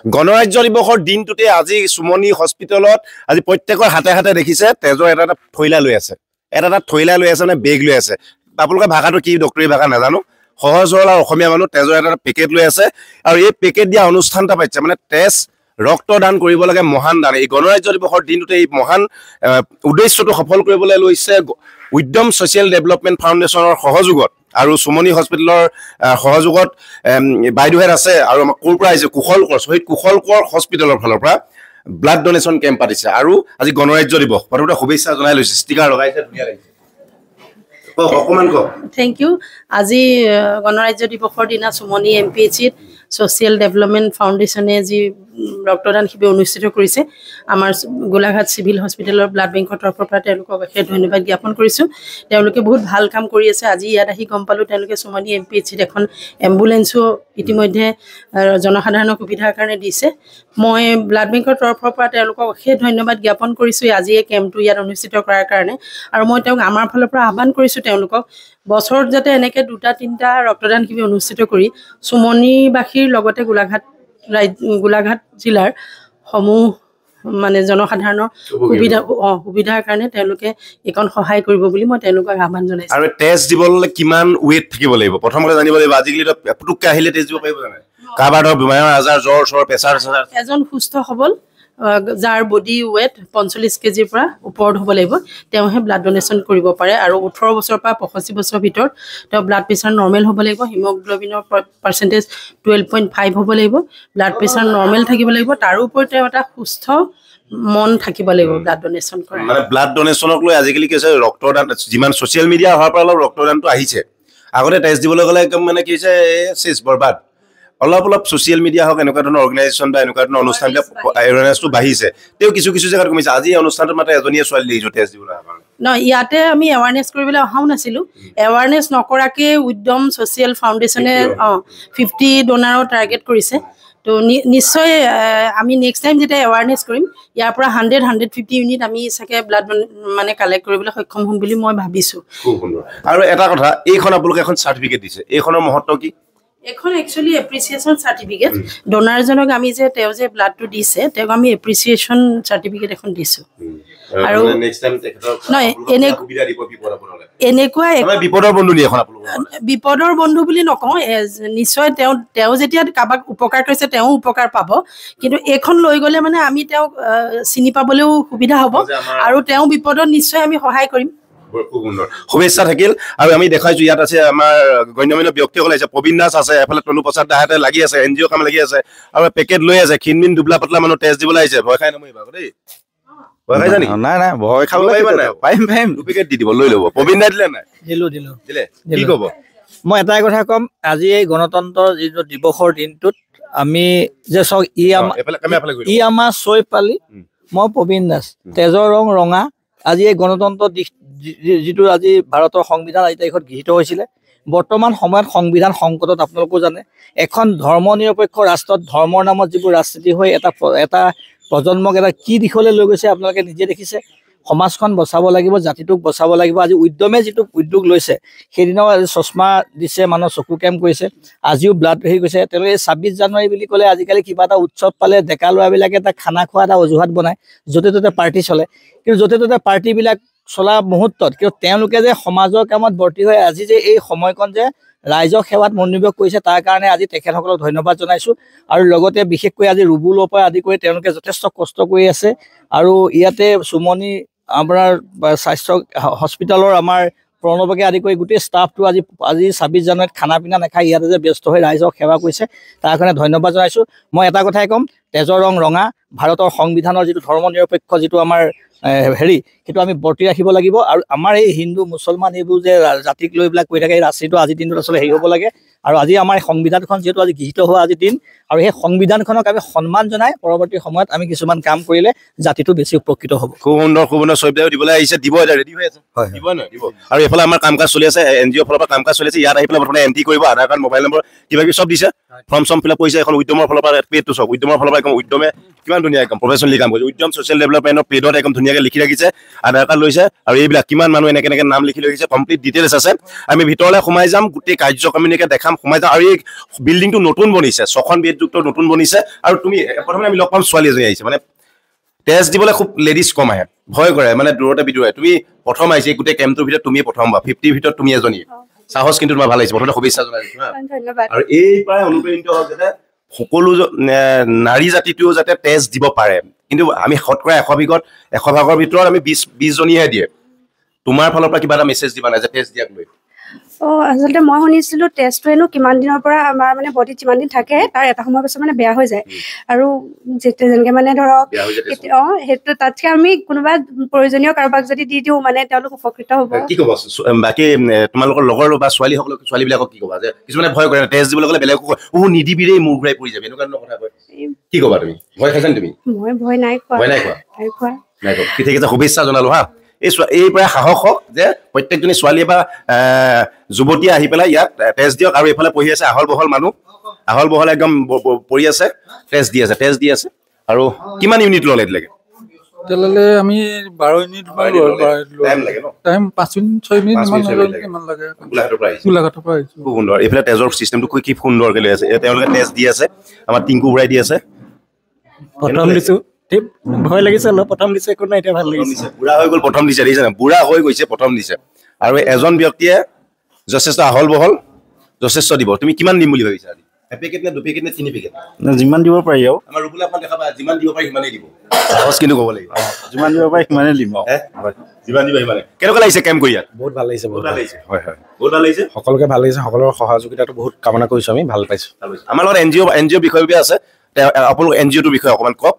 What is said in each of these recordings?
গণৰাজ্য দিৱসৰ দিনটোতে আজি সুমনি হস্পিটেলত আজি প্ৰত্যেকৰ হাতে হাতে দেখিছে তেজৰ এটা থৈলা লৈ আছে এটা থৈলা লৈ আছে মানে বেগ লৈ আছে আপোনালোকৰ ভাষাটো কি ডক্টৰী ভাষা নাজানো সহজ সৰল আৰু অসমীয়া মানুহ তেজৰ এটা পেকেট লৈ আছে আৰু এই পেকেট দিয়া অনুষ্ঠানটা পাইছে মানে তেজ ৰক্তদান কৰিব লাগে মহান দান এই গণৰাজ্য দিৱসৰ দিনটোতে এই মহান উদ্দেশ্যটো সফল কৰিবলৈ লৈছে উদ্যম ছ'চিয়েল ডেভেলপমেণ্ট ফাউণ্ডেশ্যনৰ সহযোগত আৰু সুমনি হস্পিটেলৰ সহযোগত বাইদেউহেত আছে আৰু আমাৰ ক'ৰ পৰা আহিছে কুশলকৰ শহীদ কুশলকৰ হস্পিটেলৰ ফালৰ পৰা ব্লাড ডোনেশ্যন কেম্প পাতিছে আৰু আজি গণৰাজ্য দিৱস প্ৰথমতে শুভেচ্ছা জনাই লৈছে ষ্টিকাৰ লগাইছে ধুনীয়া লাগিছে অকমান ক থ্যাংক ইউ আজি গণৰাজ্য দিৱসৰ দিনা সুমনি এমপিএইচিত ছ'চিয়েল ডেভেলপমেণ্ট ফাউণ্ডেশ্যনে যি ৰক্তদান শিবিৰ অনুষ্ঠিত কৰিছে আমাৰ গোলাঘাট চিভিল হস্পিটেলৰ ব্লাড বেংকৰ তৰফৰ পৰা তেওঁলোকক অশেষ ধন্যবাদ জ্ঞাপন কৰিছোঁ তেওঁলোকে বহুত ভাল কাম কৰি আছে আজি ইয়াত আহি গম পালোঁ তেওঁলোকে সুমনি এমপিএইচিত এখন এম্বুলেঞ্চো ইতিমধ্যে জনসাধাৰণৰ সুবিধাৰ কাৰণে দিছে মই ব্লাড বেংকৰ তৰফৰ পৰা তেওঁলোকক অশেষ ধন্যবাদ জ্ঞাপন কৰিছোঁ আজি এই কেম্পটো ইয়াত অনুষ্ঠিত কৰাৰ কাৰণে আৰু মই তেওঁক আমাৰ ফালৰ পৰা আহ্বান কৰিছোঁ তেওঁলোকক বছৰত যাতে এনেকৈ 2-3টা ৰক্তদান শিবিৰ অনুষ্ঠিত কৰি সুমনিবাসীৰ লগতে গোলাঘাট জিলাৰ সমূহ মানে জনসাধাৰণৰ সুবিধাৰ কাৰণে তেওঁলোকে এইখন সহায় কৰিব বুলি মই তেওঁলোকক আহ্বান জনাইছোঁ আৰু টেষ্ট দিবলৈ কিমান ৱেট থাকিব লাগিব প্ৰথমতে জানিব লাগিব আজিকালি পুটুককৈ আহিলে টেষ্ট দিব পাৰিব জানে কাৰোবাৰ ধৰক বেমাৰ আজাৰ জ্বৰ প্ৰেছাৰ এজন সুস্থ সবল যাৰ বডি ৱেট 45 কেজিৰ পৰা ওপৰত হ'ব লাগিব তেওঁহে ব্লাড ডোনেশ্যন কৰিব পাৰে আৰু 18 বছৰৰ পৰা 65 বছৰৰ ভিতৰত তেওঁ ব্লাড প্ৰেছাৰ নৰ্মেল হ'ব লাগিব হিমোগ্লোবিনৰ পাৰ্চেণ্টেজ 12.5 হ'ব লাগিব ব্লাড প্ৰেছাৰ নৰ্মেল থাকিব লাগিব তাৰ ওপৰত তেওঁ এটা সুস্থ মন থাকিব লাগিব ব্লাড ডোনেশ্যন কৰা মানে ব্লাড ডোনেশ্যনক লৈ আজিকালি কি হৈছে ৰক্তদান যিমান ছ'চিয়েল মিডিয়া হোৱাৰ পৰা অলপ ৰক্তদানটো আহিছে আগতে টেষ্ট দিবলৈ গ'লে একদম মানে কি হৈছে চেছ বৰবাদ অলপ ছ'চিয়েল মিডিয়া হওক এনেকুৱা ধৰণৰ অৰ্গেনাইজেশ্যন বা এনেকুৱা ধৰণৰ অনুষ্ঠানবিলাক এৱাৰনেছটো বাঢ়িছে তেওঁ কিছু জেগাত কমিছে আজি অনুষ্ঠানটোত মাত্ৰ এজনীয়ে ছোৱালী দেখিছোঁ টেষ্ট দিবলৈ ইয়াতে আমি এৱাৰনেছ কৰিবলৈ অহাও নাছিলোঁ এৱাৰনেছ নকৰাকৈ উদ্যম ছ'চিয়েল ফাউণ্ডেশ্যনে 50 ডোনাৰৰ টাৰ্গেট কৰিছে তো নিশ্চয় আমি নেক্সট টাইম যেতিয়া এৱাৰনেছ কৰিম ইয়াৰ পৰা 100-150 ইউনিট আমি চাগে ব্লাড মানে কালেক্ট কৰিবলৈ সক্ষম হ'ম বুলি মই ভাবিছোঁ খুব সুন্দৰ আৰু এটা কথা এইখন আপোনালোকে এখন চাৰ্টিফিকেট দিছে এইখনৰ মহত্ব কি এখন একচুৱেলি এপ্ৰিচিয়েশ্যন চাৰ্টিফিকেট ডোনাৰজনক আমি যে তেওঁ যে ব্লাডটো দিছে তেওঁক আমি এপ্ৰিচিয়েশ্যন চাৰ্টিফিকেট এখন দিছোঁ আৰু এনেকুৱা বিপদৰ বন্ধু বুলি নকওঁ নিশ্চয় তেওঁ যেতিয়া কাৰোবাক উপকাৰ কৰিছে তেওঁ উপকাৰ পাব কিন্তু এইখন লৈ গ'লে মানে আমি তেওঁক চিনি পাবলৈও সুবিধা হ'ব আৰু তেওঁ বিপদত নিশ্চয় আমি সহায় কৰিম খুব সুন্দৰ শুভেচ্ছা থাকিল আৰু আমি দেখাইছোঁ ইয়াত আছে আমাৰ গণ্যমান্য ব্যক্তিসকল আছে প্ৰবীণ দাস আছে এফালে তনু প্ৰসাদ দাহঁতে লাগি আছে NGO কাম লাগি আছে আৰু পেকেট লৈ আছে ক্ষীণমিন দুবলা পাতলা মানুহ টেষ্ট দিবলৈ আহিছে ভয় খাই নমৰিবা দেই ভয় খাইছা নেকি নাই ভয় খাব পাৰিবা নাই পাৰিম 2 পেকেট দি দিব লৈ ল'ব প্ৰবীণ দাই দিলে নাই দিলে কি ক'ব মই এটাই কথা ক'ম আজি এই গণতন্ত্ৰ যিটো দিৱসৰ দিনটোত আমি যে চাওক ই আমাৰ চৈ পালি মই প্ৰবীণ দাস তেজৰ ৰং ৰঙা আজি এই গণতন্ত্ৰ যিটো আজি ভাৰতৰ সংবিধান আজি তাৰিখত গৃহীত হৈছিলে বৰ্তমান সময়ত সংবিধান সংকটত আপোনালোকেও জানে এখন ধৰ্ম নিৰপেক্ষ ৰাষ্ট্ৰত ধৰ্মৰ নামত যিবোৰ ৰাজনীতি হৈ এটা প্ৰজন্মক এটা কি দিশলৈ লৈ গৈছে আপোনালোকে নিজে দেখিছে সমাজখন বচাব লাগিব জাতিটোক বচাব লাগিব আজি উদ্যমে যিটো উদ্যোগ লৈছে সেইদিনাও আজি চশমা দিছে মানুহ চকু কেম্প কৰিছে আজিও ব্লাড হেৰি গৈছে তেওঁলোকে 26 জানুৱাৰী বুলি ক'লে আজিকালি কিবা এটা উৎসৱ পালে ডেকা ল'ৰাবিলাকে এটা খানা খোৱা এটা অজুহাত বনায় য'তে ত'তে পাৰ্টি চলে কিন্তু য'তে ত'তে পাৰ্টিবিলাক চলা মুহূৰ্তত কিন্তু তেওঁলোকে যে সমাজৰ কামত ভৰ্তি হৈ আজি যে এই সময়কণ যে ৰাইজক সেৱাত মনোনিৱেশ কৰিছে তাৰ কাৰণে আজি তেখেতসকলক ধন্যবাদ জনাইছোঁ আৰু লগতে বিশেষকৈ আজি ৰুবুলৰ পৰা আদি কৰি তেওঁলোকে যথেষ্ট কষ্ট কৰি আছে আৰু ইয়াতে সুমনি আপোনাৰ স্বাস্থ্য হস্পিটেলৰ আমাৰ প্ৰণৱকে আদি কৰি গোটেই ষ্টাফটো আজি 26 জানুৱাৰীত খানা পিনা নাখাই ইয়াতে যে ব্যস্ত হৈ ৰাইজক সেৱা কৰিছে তাৰ কাৰণে ধন্যবাদ জনাইছোঁ মই এটা কথাই ক'ম তেজৰ ৰং ৰঙা ভাৰতৰ সংবিধানৰ যিটো ধৰ্ম নিৰপেক্ষ যিটো আমাৰ হেৰি সেইটো আমি বৰ্তি ৰাখিব লাগিব আৰু আমাৰ এই হিন্দু মুছলমান এইবোৰ যে জাতিক লৈ বিলাক কৈ থাকে এই ৰাজনীতিটো আজিৰ দিনটোত আচলতে হেৰি হ'ব লাগে আৰু আজি আমাৰ সংবিধানখন যিহেতু আজি গৃহীত হোৱা আজিৰ দিন আৰু সেই সংবিধানখনক আমি সন্মান জনাই পৰৱৰ্তী সময়ত আমি কিছুমান কাম কৰিলে জাতিটো বেছি উপকৃত হ'ব খুব সুন্দৰ চৈবদায়ো দিবলৈ আহিছে দিব এটা ৰেডি হৈ আছে দিব নহয় দিব আৰু এইফালে আমাৰ কাম কাজ চলি আছে NGO ফালৰ পৰা কাম কাজ চলি আছে ইয়াত আহি পেলাই প্ৰথমে এণ্ট্ৰি কৰিব আধাৰ কাৰ্ড মোবাইল নম্বৰ কিবা কিবি চব দিছে ফৰ্ম ফিল আপ কৰিছে এখন উদ্যমৰ ফালৰ পৰা পেজটো চব উদ্যমৰ ফালৰ পৰা একদম উদ্যমে কিমান ধুনীয়া একদম প্ৰফেচনেলি কাম কৰিছে উদ্যম ছ'চিয়েল ডেভেলপমেণ্টৰ পেজত একদম ধুনীয়াকৈ লিখি ৰাখিছে আধাৰ কাৰ্ড লৈছে আৰু এইবিলাক কিমান মানুহ এনেকৈ নাম লিখি ৰাখিছে কমপ্লিট ডিটেইলছ আছে আমি ভিতৰলৈ সোমাই যাম গোটেই কাৰ্যক্ৰমণিকে দেখাম চাম সোমাই যাওঁ আৰু এই বিল্ডিংটো নতুন বনিছে 6খন বেডযুক্ত নতুন বনিছে আৰু তুমি প্ৰথমে আমি লগ পাম ছোৱালী এজনী আহিছে মানে টেষ্ট দিবলৈ খুব লেডিজ কম আহে ভয় কৰে মানে দূৰতে বিদূৰে তুমি প্ৰথম আহিছে গোটেই কেম্পটোৰ ভিতৰত তুমি প্ৰথম বা 50 ভিতৰত তুমি এজনী সাহস কিন্তু তোমাৰ ভাল লাগিছে প্ৰথমতে শুভেচ্ছা জনাইছো ধন্যবাদ আৰু এই প্ৰায় অনুপ্ৰেৰিত হওক যাতে সকলো নাৰী জাতিটোও যাতে টেষ্ট দিব পাৰে কিন্তু আমি শতকৰা 100 ভাগৰ ভিতৰত আমি 20 জনীহে দিয়ে তোমাৰ ফালৰ পৰা কিবা এটা মেছেজ দিবা না যে টেষ্ট দিয়াক লৈ আচলতে মই শুনিছিলো টেষ্টটো হেনো কিমান দিনৰ পৰা আমাৰ মানে বডিত যিমান দিন থাকে তাৰ এটা সময়ৰ পিছত মানে বেয়া হৈ যায় আৰু যেনেকে মানে ধৰক সেইটো তাতকে আমি কোনোবা প্ৰয়োজনীয় কাৰোবাক যদি দি দিওঁ মানে তেওঁলোক উপকৃত হ'ব কি ক'ব বাকী তোমালোকৰ লগৰ বা ছোৱালীবিলাকক কি ক'বা যে কিছুমানে ভয় কৰে টেষ্ট দিবলৈ গ'লে বেলেগক কয় নিদিবিৰে মূৰ ঘূৰাই পৰি যাবে এনেকুৱা কথা কয় কি ক'বা তুমি ভয় খাইছা তুমি মই ভয় নাই খোৱা ঠিক আছে শুভেচ্ছা জনালো হা এই প্ৰায় সাহস হওক যে প্ৰত্যেকজনী ছোৱালীয়ে বা যুৱতীয়ে আহি পেলাই ইয়াত টেষ্ট দিয়ক আৰু এইফালে পঢ়ি আছে আহল বহল একদম পঢ়ি আছে টেষ্ট দি আছে আৰু কিমান ইউনিট ল'লে এতিয়ালৈকে তেতিয়াহ'লে আমি 12 ইউনিট টাইম 5 মিনিট 6 মিনিট ইমান লাগে গোলাঘাটৰ পৰা আহিছোঁ খুব সুন্দৰ এইফালে তেজৰ চিষ্টেমটো কি সুন্দৰকৈ লৈ আছে তেওঁলোকে টেষ্ট দি আছে আমাৰ টিংকু ঘূৰাই দি আছে প্ৰথম দিছোঁ ভয় লাগিছে অলপ প্ৰথম দিছে একো নাই এতিয়া ভাল লাগিছে বুঢ়া হৈ গ'ল প্ৰথম দিছে দেখিছে না বুঢ়া হৈ গৈছে প্ৰথম দিছে আৰু এজন ব্যক্তিয়ে যথেষ্ট আহল বহল যথেষ্ট দিব তুমি কিমান দিম বুলি ভাবিছা আজি এপেকেট নে দুপেকেট নে 3 পেকেট যিমান দিব পাৰি আৰু আমাৰ ৰুবুলা আপোনাক দেখাবা যিমান দিব পাৰি সিমানেই দিব সাহস কিন্তু ক'ব লাগিব যিমান দিব পাৰি সিমানেই দিম যিমান দিব সিমানে কেনেকুৱা লাগিছে কেম্প কৰি ইয়াত বহুত ভাল লাগিছে বহুত ভাল লাগিছে হয় বহুত ভাল লাগিছে সকলোকে ভাল লাগিছে সকলোৰে সহযোগিতাটো বহুত কামনা কৰিছোঁ আমি ভাল পাইছোঁ আমাৰ লগত এনজিঅ' বিষয় আছে আপোনালোক এনজিঅ'টোৰ বিষয়ে অকণমান কওক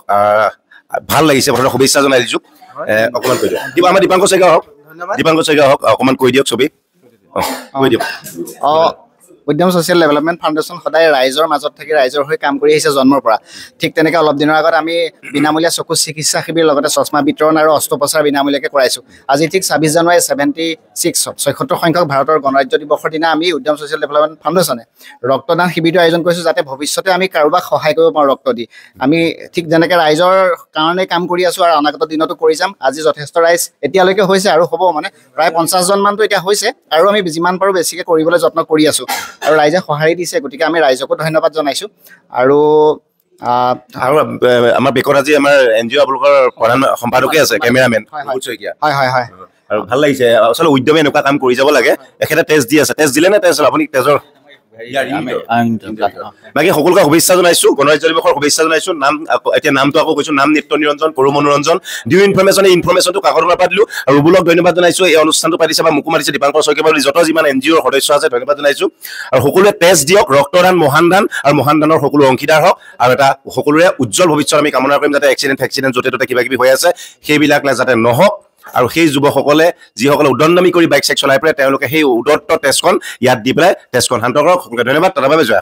ভাল লাগিছে প্ৰথমে শুভেচ্ছা জনাই দিছোঁ অকণমান কৈ দিয়ক কিবা আমাৰ দীপাংকৰ শইকীয়া হওক অকণমান কৈ দিয়ক চবেই কৈ দিয়ক উদ্যম ছ'চিয়েল ডেভেলপমেণ্ট ফাউণ্ডেশ্যন সদায় ৰাইজৰ মাজত থাকি ৰাইজৰ হৈ কাম কৰি আহিছে জন্মৰ পৰা ঠিক তেনেকৈ অলপ দিনৰ আগত আমি বিনামূলীয়া চকু চিকিৎসা শিবিৰ লগতে চশমা বিতৰণ আৰু অস্ত্ৰোপচাৰ বিনামূলীয়াকৈ কৰাইছোঁ আজি ঠিক 26 জানুৱাৰী 76 সংখ্যক ভাৰতৰ গণৰাজ্য দিৱসৰ দিনা আমি উদ্যম ছ'চিয়েল ডেভেলপমেণ্ট ফাউণ্ডেশ্যনে ৰক্তদান শিবিৰটো আয়োজন কৰিছোঁ যাতে ভৱিষ্যতে আমি কাৰোবাক সহায় কৰিব পাৰোঁ ৰক্ত দি আমি ঠিক যেনেকৈ ৰাইজৰ কাৰণে কাম কৰি আছোঁ আৰু অনাগত দিনতো কৰি যাম আজি যথেষ্ট ৰাইজ এতিয়ালৈকে হৈছে আৰু হ'ব মানে প্ৰায় 50 জনমানটো এতিয়া হৈছে আৰু আমি যিমান পাৰোঁ বেছিকৈ কৰিবলৈ যত্ন কৰি আছোঁ আৰু ৰাইজে সঁহাৰি দিছে গতিকে আমি ৰাইজকো ধন্যবাদ জনাইছোঁ আৰু আমাৰ বেকত আজি আমাৰ এনজিঅ' আপোনালোকৰ প্ৰধান সম্পাদকে আছে কেমেৰামেন শইকীয়া হয় আৰু ভাল লাগিছে আচলতে উদ্যমে এনেকুৱা কাম কৰি যাব লাগে এখেতে টেষ্ট দি আছে টেষ্ট দিলে নে টেষ্ট আপুনি তেজৰ বাকী সকলোকে শুভেচ্ছা জনাইছোঁ গণৰাজ্য দিৱসৰ শুভেচ্ছা জনাইছোঁ এতিয়া নামটো আকৌ কৈছোঁ নাম নিত্য নিৰঞ্জন কৰু মনোৰঞ্জন দিও ইনফৰমেশ্যনটো কাকতৰ পৰা দিলোঁ আৰু ৰুবুলক ধন্যবাদ জনাইছোঁ এই অনুষ্ঠানটো পাতিছে বা মোকো মাতিছে দীপাংকৰ শইকীয়া বুলি যত যিমান এনজিঅ'ৰ সদস্য আছে ধন্যবাদ জনাইছোঁ আৰু সকলোৱে টেষ্ট দিয়ক ৰক্তদান মহানদান আৰু মহানদানৰ সকলো অংশীদাৰ হওক আৰু এটা সকলোৰে উজ্জ্বল ভৱিষ্যত আমি কামনা কৰিম যাতে এক্সিডেণ্ট য'তে ত'তে কিবা কিবি হৈ আছে সেইবিলাক যাতে নহওক আৰু সেই যুৱকসকলে যিসকলে উদণ্ডামি কৰি বাইক চাইক চলাই পেলাই তেওঁলোকে সেই উদত্ত টেষ্টখন ইয়াত দি পেলাই টেষ্টখন শান্ত কৰক সকলোকে ধন্যবাদ তাৰ বাবে জয়